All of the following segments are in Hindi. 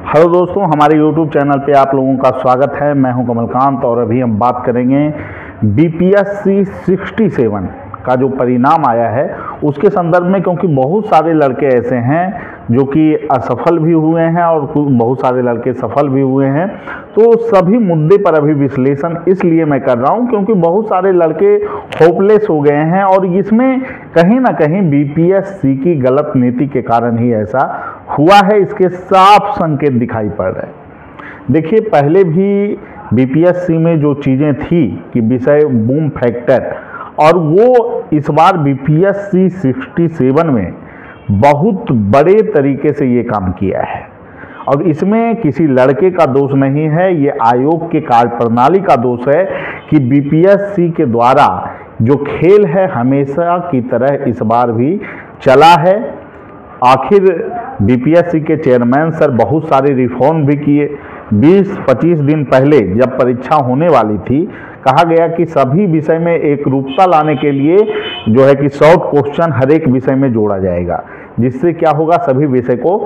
हेलो दोस्तों, हमारे YouTube चैनल पे आप लोगों का स्वागत है। मैं हूं कमलकांत और अभी हम बात करेंगे BPSC 67 का जो परिणाम आया है उसके संदर्भ में, क्योंकि बहुत सारे लड़के ऐसे हैं जो कि असफल भी हुए हैं और बहुत सारे लड़के सफल भी हुए हैं। तो सभी मुद्दे पर अभी विश्लेषण इसलिए मैं कर रहा हूं क्योंकि बहुत सारे लड़के होपलेस हो गए हैं और इसमें कहीं ना कहीं BPSC की गलत नीति के कारण ही ऐसा हुआ है। इसके साफ संकेत दिखाई पड़ रहे हैं। देखिए, पहले भी BPSC में जो चीज़ें थी कि विषय बूम फैक्टर, और वो इस बार BPSC 67 में बहुत बड़े तरीके से ये काम किया है। और इसमें किसी लड़के का दोष नहीं है, ये आयोग के कार्यप्रणाली का दोष है कि BPSC के द्वारा जो खेल है हमेशा की तरह इस बार भी चला है। आखिर BPSC के चेयरमैन सर बहुत सारे रिफॉर्म भी किए। 20-25 दिन पहले जब परीक्षा होने वाली थी, कहा गया कि सभी विषय में एक रूपता लाने के लिए जो है कि शॉर्ट क्वेश्चन हर एक विषय में जोड़ा जाएगा, जिससे क्या होगा, सभी विषय को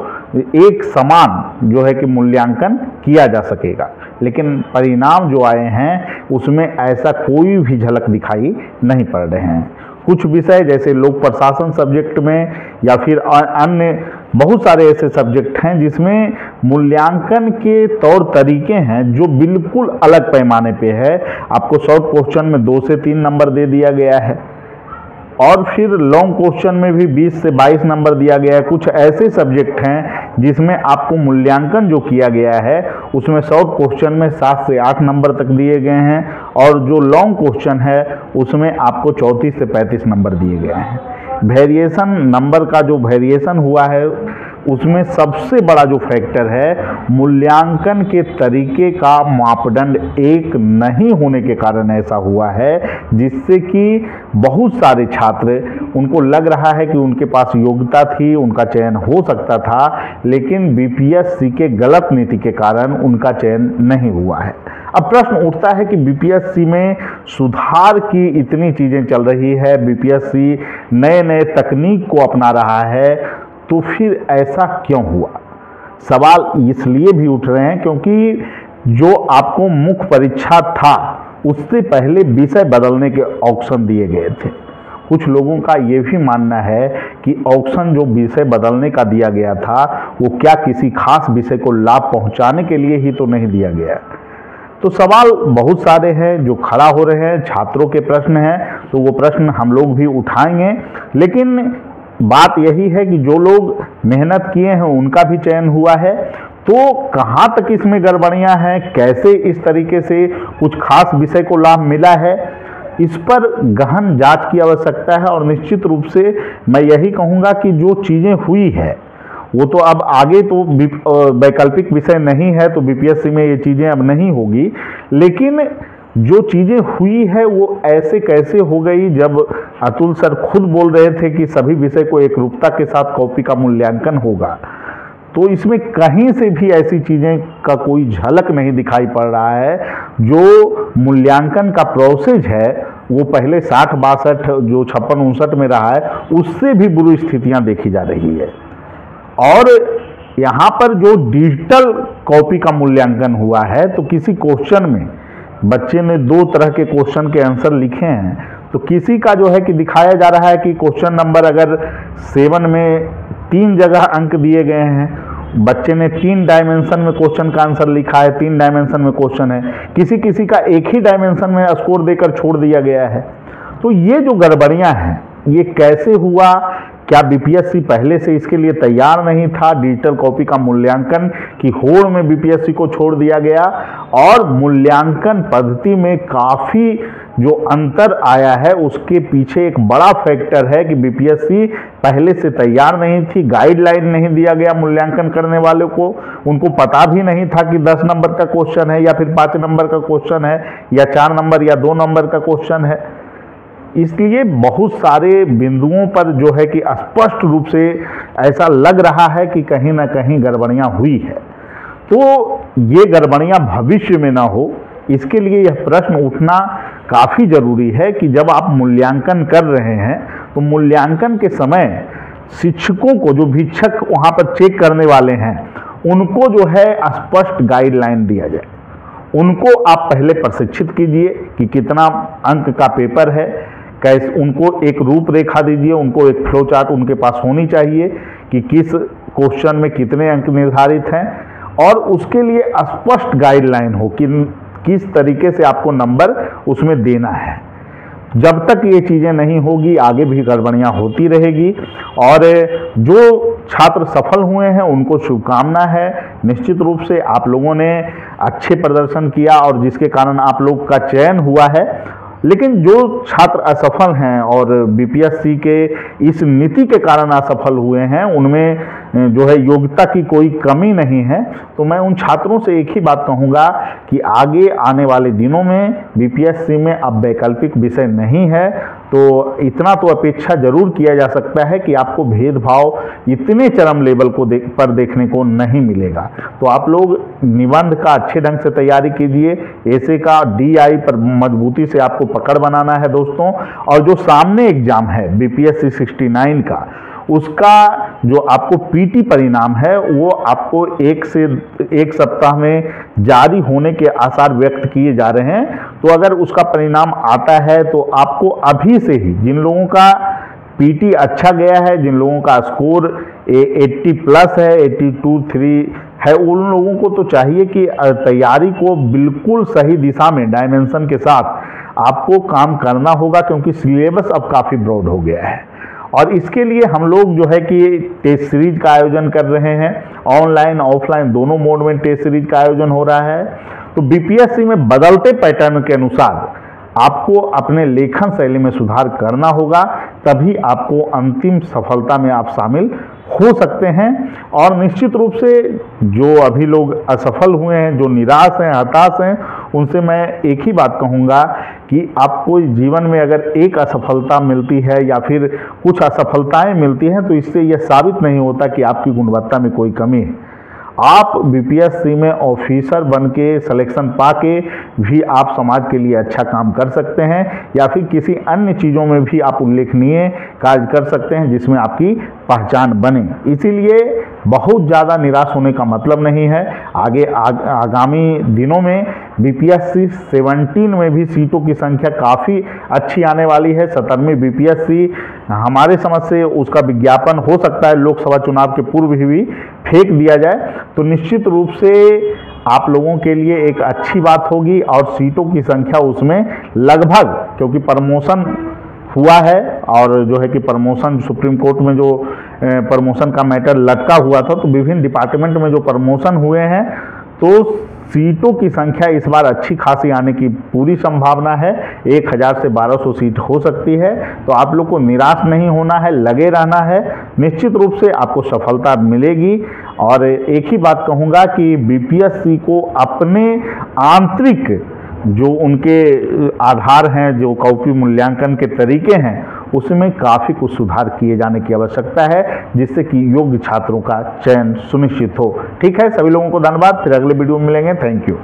एक समान जो है कि मूल्यांकन किया जा सकेगा। लेकिन परिणाम जो आए हैं उसमें ऐसा कोई भी झलक दिखाई नहीं पड़ रहे हैं। कुछ विषय जैसे लोक प्रशासन सब्जेक्ट में या फिर अन्य बहुत सारे ऐसे सब्जेक्ट हैं जिसमें मूल्यांकन के तौर तरीके हैं जो बिल्कुल अलग पैमाने पे है। आपको शॉर्ट क्वेश्चन में 2 से 3 नंबर दे दिया गया है और फिर लॉन्ग क्वेश्चन में भी 20 से 22 नंबर दिया गया है। कुछ ऐसे सब्जेक्ट हैं जिसमें आपको मूल्यांकन जो किया गया है उसमें शॉर्ट क्वेश्चन में 7 से 8 नंबर तक दिए गए हैं और जो लॉन्ग क्वेश्चन है उसमें आपको 34 से 35 नंबर दिए गए हैं। वेरिएशन नंबर का जो वेरिएशन हुआ है उसमें सबसे बड़ा जो फैक्टर है, मूल्यांकन के तरीके का मापदंड एक नहीं होने के कारण ऐसा हुआ है, जिससे कि बहुत सारे छात्र, उनको लग रहा है कि उनके पास योग्यता थी, उनका चयन हो सकता था, लेकिन BPSC के गलत नीति के कारण उनका चयन नहीं हुआ है। अब प्रश्न उठता है कि BPSC में सुधार की इतनी चीज़ें चल रही है, BPSC नए नए तकनीक को अपना रहा है, तो फिर ऐसा क्यों हुआ? सवाल इसलिए भी उठ रहे हैं क्योंकि जो आपको मुख्य परीक्षा था उससे पहले विषय बदलने के ऑप्शन दिए गए थे। कुछ लोगों का ये भी मानना है कि ऑप्शन जो विषय बदलने का दिया गया था वो क्या किसी खास विषय को लाभ पहुंचाने के लिए ही तो नहीं दिया गया। तो सवाल बहुत सारे हैं जो खड़ा हो रहे हैं, छात्रों के प्रश्न हैं, तो वो प्रश्न हम लोग भी उठाएंगे। लेकिन बात यही है कि जो लोग मेहनत किए हैं उनका भी चयन हुआ है, तो कहाँ तक इसमें गड़बड़ियाँ हैं, कैसे इस तरीके से कुछ खास विषय को लाभ मिला है, इस पर गहन जांच की आवश्यकता है। और निश्चित रूप से मैं यही कहूँगा कि जो चीज़ें हुई है वो तो अब आगे तो वैकल्पिक विषय नहीं है, तो BPSC में ये चीज़ें अब नहीं होगी। लेकिन जो चीज़ें हुई है वो ऐसे कैसे हो गई, जब अतुल सर खुद बोल रहे थे कि सभी विषय को एक रूपता के साथ कॉपी का मूल्यांकन होगा, तो इसमें कहीं से भी ऐसी चीज़ें का कोई झलक नहीं दिखाई पड़ रहा है। जो मूल्यांकन का प्रोसेस है वो पहले 60-62 जो 56-59 में रहा है उससे भी बुरी स्थितियां देखी जा रही है। और यहाँ पर जो डिजिटल कॉपी का मूल्यांकन हुआ है, तो किसी क्वेश्चन में बच्चे ने 2 तरह के क्वेश्चन के आंसर लिखे हैं, तो किसी का जो है कि दिखाया जा रहा है कि क्वेश्चन नंबर अगर 7 में 3 जगह अंक दिए गए हैं, बच्चे ने 3 डायमेंशन में क्वेश्चन का आंसर लिखा है, 3 डायमेंशन में क्वेश्चन है, किसी किसी का एक ही डायमेंशन में स्कोर देकर छोड़ दिया गया है। तो ये जो गड़बड़ियां हैं ये कैसे हुआ? क्या BPSC पहले से इसके लिए तैयार नहीं था? डिजिटल कॉपी का मूल्यांकन की होड़ में BPSC को छोड़ दिया गया और मूल्यांकन पद्धति में काफ़ी जो अंतर आया है उसके पीछे एक बड़ा फैक्टर है कि BPSC पहले से तैयार नहीं थी, गाइडलाइन नहीं दिया गया मूल्यांकन करने वालों को, उनको पता भी नहीं था कि 10 नंबर का क्वेश्चन है या फिर 5 नंबर का क्वेश्चन है या 4 नंबर या 2 नंबर का क्वेश्चन है। इसलिए बहुत सारे बिंदुओं पर जो है कि स्पष्ट रूप से ऐसा लग रहा है कि कहीं ना कहीं गड़बड़ियां हुई है। तो ये गड़बड़ियां भविष्य में ना हो, इसके लिए यह प्रश्न उठना काफ़ी ज़रूरी है कि जब आप मूल्यांकन कर रहे हैं तो मूल्यांकन के समय शिक्षकों को, जो भिक्षक वहाँ पर चेक करने वाले हैं, उनको जो है स्पष्ट गाइडलाइन दिया जाए। उनको आप पहले प्रशिक्षित कीजिए कि कितना अंक का पेपर है, कैसे उनको एक रूपरेखा दीजिए, उनको एक फ्लो चार्ट उनके पास होनी चाहिए कि किस क्वेश्चन में कितने अंक निर्धारित हैं, और उसके लिए स्पष्ट गाइडलाइन हो कि किस तरीके से आपको नंबर उसमें देना है। जब तक ये चीज़ें नहीं होगी आगे भी गड़बड़ियाँ होती रहेगी। और जो छात्र सफल हुए हैं उनको शुभकामना है। निश्चित रूप से आप लोगों ने अच्छे प्रदर्शन किया और जिसके कारण आप लोग का चयन हुआ है। लेकिन जो छात्र असफल हैं और बीपीएससी के इस नीति के कारण असफल हुए हैं, उनमें जो है योग्यता की कोई कमी नहीं है। तो मैं उन छात्रों से एक ही बात कहूँगा कि आगे आने वाले दिनों में बीपीएससी में अब वैकल्पिक विषय नहीं है, तो इतना तो अपेक्षा जरूर किया जा सकता है कि आपको भेदभाव इतने चरम लेवल को पर देखने को नहीं मिलेगा। तो आप लोग निबंध का अच्छे ढंग से तैयारी कीजिए। ऐसे का डीआई पर मजबूती से आपको पकड़ बनाना है दोस्तों। और जो सामने एग्जाम है बीपीएससी 69 का, उसका जो आपको पीटी परिणाम है वो आपको एक सप्ताह में जारी होने के आसार व्यक्त किए जा रहे हैं। तो अगर उसका परिणाम आता है तो आपको अभी से ही, जिन लोगों का पीटी अच्छा गया है, जिन लोगों का स्कोर 80 प्लस है, 82-3 है, उन लोगों को तो चाहिए कि तैयारी को बिल्कुल सही दिशा में डायमेंशन के साथ आपको काम करना होगा, क्योंकि सिलेबस अब काफ़ी ब्रॉड हो गया है। और इसके लिए हम लोग जो है कि टेस्ट सीरीज का आयोजन कर रहे हैं। ऑनलाइन ऑफलाइन दोनों मोड में टेस्ट सीरीज का आयोजन हो रहा है। तो बीपीएससी में बदलते पैटर्न के अनुसार आपको अपने लेखन शैली में सुधार करना होगा, तभी आपको अंतिम सफलता में आप शामिल हो सकते हैं। और निश्चित रूप से जो अभी लोग असफल हुए हैं, जो निराश हैं, हताश हैं, उनसे मैं एक ही बात कहूँगा कि आपको जीवन में अगर एक असफलता मिलती है या फिर कुछ असफलताएं मिलती हैं, तो इससे यह साबित नहीं होता कि आपकी गुणवत्ता में कोई कमी है। आप बीपीएससी में ऑफिसर बन के सिलेक्शन पाके भी आप समाज के लिए अच्छा काम कर सकते हैं, या फिर किसी अन्य चीज़ों में भी आप उल्लेखनीय कार्य कर सकते हैं जिसमें आपकी पहचान बने। इसीलिए बहुत ज़्यादा निराश होने का मतलब नहीं है। आगामी दिनों में बीपीएससी 17 में भी सीटों की संख्या काफ़ी अच्छी आने वाली है। 17वीं बीपीएससी हमारे समझ से उसका विज्ञापन हो सकता है लोकसभा चुनाव के पूर्व ही फेंक दिया जाए, तो निश्चित रूप से आप लोगों के लिए एक अच्छी बात होगी। और सीटों की संख्या उसमें लगभग, क्योंकि प्रमोशन हुआ है और जो है कि प्रमोशन सुप्रीम कोर्ट में जो प्रमोशन का मैटर लटका हुआ था, तो विभिन्न डिपार्टमेंट में जो प्रमोशन हुए हैं, तो सीटों की संख्या इस बार अच्छी खासी आने की पूरी संभावना है। 1000 से 1200 सीट हो सकती है। तो आप लोग को निराश नहीं होना है, लगे रहना है। निश्चित रूप से आपको सफलता मिलेगी। और एक ही बात कहूँगा कि बीपीएससी को अपने आंतरिक जो उनके आधार हैं, जो कॉपी मूल्यांकन के तरीके हैं, उसमें काफ़ी कुछ सुधार किए जाने की आवश्यकता है, जिससे कि योग्य छात्रों का चयन सुनिश्चित हो। ठीक है, सभी लोगों को धन्यवाद। फिर अगले वीडियो में मिलेंगे। Thank you.